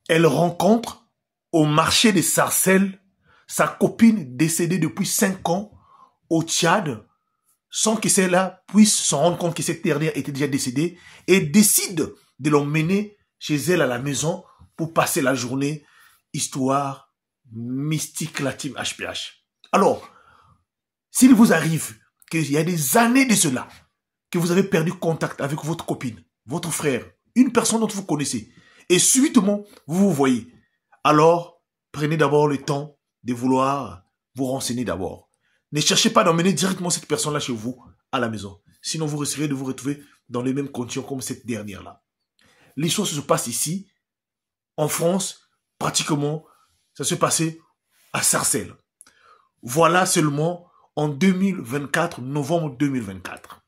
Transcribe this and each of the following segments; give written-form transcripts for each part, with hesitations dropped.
elle rencontre au marché des Sarcelles sa copine décédée depuis 5 ans au Tchad, sans que celle-là puisse se rendre compte que cette dernière était déjà décédée, et décide de l'emmener chez elle à la maison pour passer la journée, histoire mystique la team HPH. Alors, s'il vous arrive qu'il y a des années de cela, que vous avez perdu contact avec votre copine, votre frère, une personne dont vous connaissez, et subitement, vous vous voyez, alors, prenez d'abord le temps de vouloir vous renseigner d'abord. Ne cherchez pas d'emmener directement cette personne-là chez vous, à la maison. Sinon, vous risquerez de vous retrouver dans les mêmes conditions comme cette dernière-là. Les choses se passent ici, en France, pratiquement, ça se passait à Sarcelles. Voilà seulement en 2024, novembre 2024.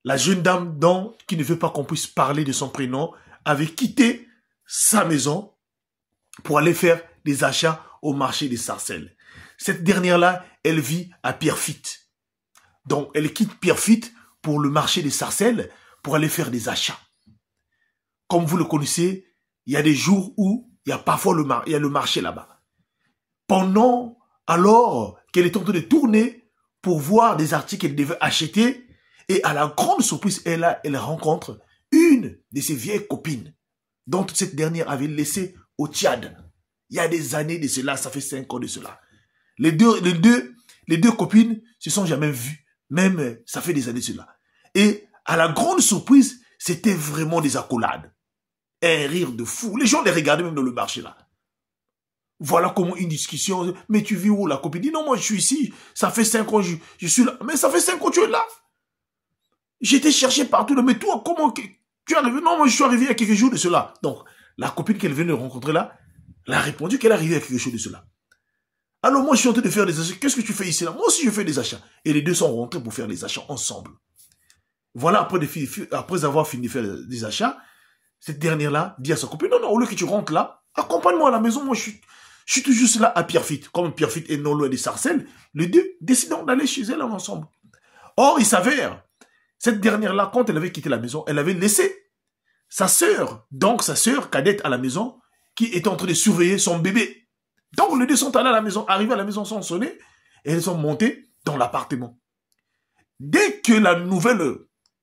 La jeune dame, qui ne veut pas qu'on puisse parler de son prénom, avait quitté sa maison pour aller faire des achats au marché des Sarcelles. Cette dernière-là, elle vit à Pierrefitte. Donc, elle quitte Pierrefitte pour le marché des Sarcelles pour aller faire des achats. Comme vous le connaissez, il y a des jours où il y a parfois le marché là-bas. Alors qu'elle est en train de tourner pour voir des articles qu'elle devait acheter, et à la grande surprise, elle rencontre une de ses vieilles copines, dont cette dernière avait laissé au Tchad. Il y a des années de cela, ça fait 5 ans de cela. Les deux copines se sont jamais vues, même ça fait des années de cela. Et à la grande surprise, c'était vraiment des accolades. Un rire de fou. Les gens les regardaient même dans le marché là. Voilà comment une discussion. Mais tu vis où? La copine dit non, moi je suis ici. Ça fait 5 ans, je suis là. Mais ça fait 5 ans, tu es là. J'étais cherché partout. Mais toi, comment tu es arrivé? Non, moi je suis arrivé il y a quelques jours de cela. Donc, la copine qu'elle venait de rencontrer là, elle a répondu qu'elle est arrivée il y a quelque chose de cela. Alors moi je suis en train de faire des achats. Qu'est-ce que tu fais ici là? Moi aussi je fais des achats. Et les deux sont rentrés pour faire des achats ensemble. Voilà, après avoir fini de faire des achats, cette dernière-là dit à sa copine, non, au lieu que tu rentres là, accompagne-moi à la maison, moi je suis tout juste là à Pierrefitte. Comme Pierrefitte est non loin des Sarcelles, les deux décident d'aller chez elle ensemble. Or, il s'avère, cette dernière-là, quand elle avait quitté la maison, elle avait laissé sa sœur, donc sa sœur cadette à la maison, qui était en train de surveiller son bébé. Donc, les deux sont allés à la maison, arrivés à la maison sans sonner, et elles sont montées dans l'appartement. Dès que la nouvelle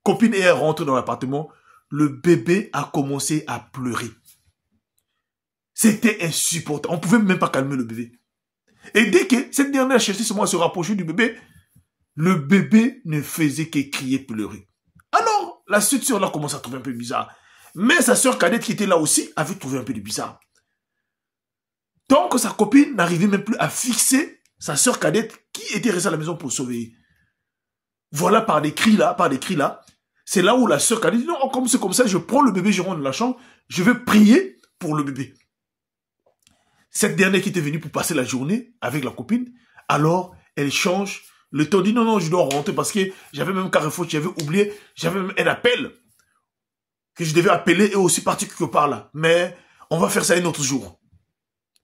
copine est rentrée dans l'appartement, le bébé a commencé à pleurer. C'était insupportable. On ne pouvait même pas calmer le bébé. Et dès que cette dernière cherchait seulement à se rapprocher du bébé, le bébé ne faisait que crier, pleurer. Alors, la sœur là commence à trouver un peu bizarre. Mais sa sœur cadette qui était là aussi avait trouvé un peu de bizarre. Donc, sa copine n'arrivait même plus à fixer sa sœur cadette qui était restée à la maison pour surveiller. Voilà, par des cris là, c'est là où la sœur cadette dit, non, comme c'est comme ça, je prends le bébé, je rentre dans la chambre, je vais prier pour le bébé. Cette dernière qui était venue pour passer la journée avec la copine, alors elle change le temps, dit non, je dois rentrer parce que j'avais même Carrefour, j'avais oublié, j'avais même un appel que je devais appeler et aussi partir quelque part là. Mais on va faire ça un autre jour.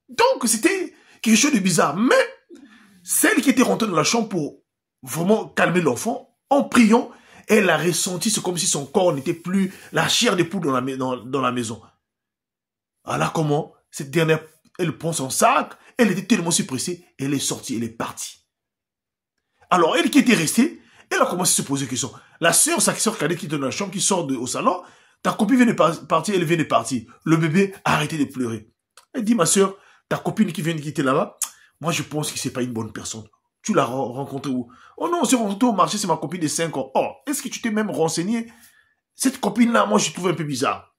Donc c'était quelque chose de bizarre. Mais celle qui était rentrée dans la chambre pour vraiment calmer l'enfant, en priant, elle a ressenti, c'est comme si son corps n'était plus la chair de poule dans la maison. Alors comment cette dernière, elle prend son sac, elle était tellement si pressée, elle est sortie, elle est partie. Alors elle qui était restée, elle a commencé à se poser des questions. La sœur, sa sœur cadette qui était dans la chambre, qui sort au salon, ta copine vient de partir, elle vient de partir. Le bébé a arrêté de pleurer. Elle dit, ma sœur, ta copine qui vient de quitter là-bas, moi je pense que c'est pas une bonne personne. Tu l'as rencontrée où? Oh non, on s'est rencontré au marché, c'est ma copine de 5 ans. Oh, est-ce que tu t'es même renseigné? Cette copine-là, moi je trouve un peu bizarre.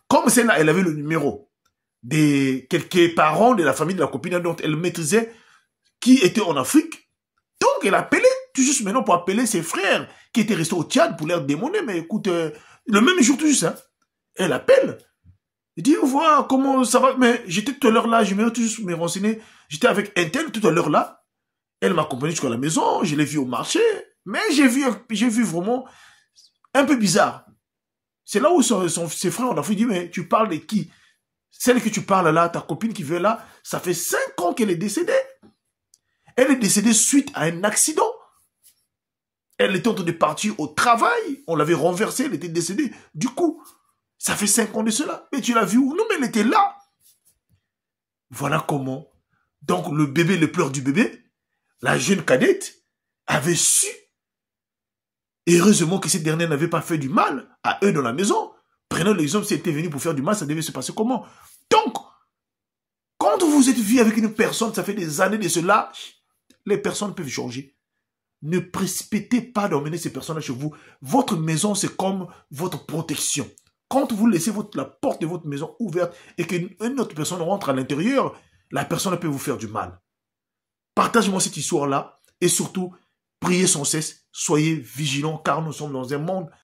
Comme celle-là, elle avait le numéro de quelques parents de la famille de la copine dont elle maîtrisait qui était en Afrique. Donc elle appelait, tout juste maintenant pour appeler ses frères qui étaient restés au Tchad pour leur demander, mais écoute, le même jour tout juste, hein, elle appelle. Elle dit, voilà, comment ça va? Mais j'étais tout à l'heure là, je me tout juste me renseigner. J'étais avec un tel tout à l'heure là. Elle m'a accompagné jusqu'à la maison, je l'ai vu au marché, mais j'ai vu vraiment un peu bizarre. C'est là où ses frères en Afrique disent, mais tu parles de qui? Celle que tu parles là, ta copine qui veut là, ça fait 5 ans qu'elle est décédée. Elle est décédée suite à un accident. Elle était en train de partir au travail, on l'avait renversée, elle était décédée. Du coup, ça fait 5 ans de cela. Mais tu l'as vu où? Non, mais elle était là. Voilà comment. Donc, le bébé, les pleurs du bébé, la jeune cadette avait su. Et heureusement que cette dernière n'avait pas fait du mal à eux dans la maison. Prenons l'exemple, si elle était venue pour faire du mal, ça devait se passer comment? Donc, quand vous êtes vu avec une personne, ça fait des années de cela, les personnes peuvent changer. Ne précipitez pas d'emmener ces personnes-là chez vous. Votre maison, c'est comme votre protection. Quand vous laissez la porte de votre maison ouverte et qu'une autre personne rentre à l'intérieur, la personne peut vous faire du mal. Partagez-moi cette histoire-là et surtout, priez sans cesse, soyez vigilants car nous sommes dans un monde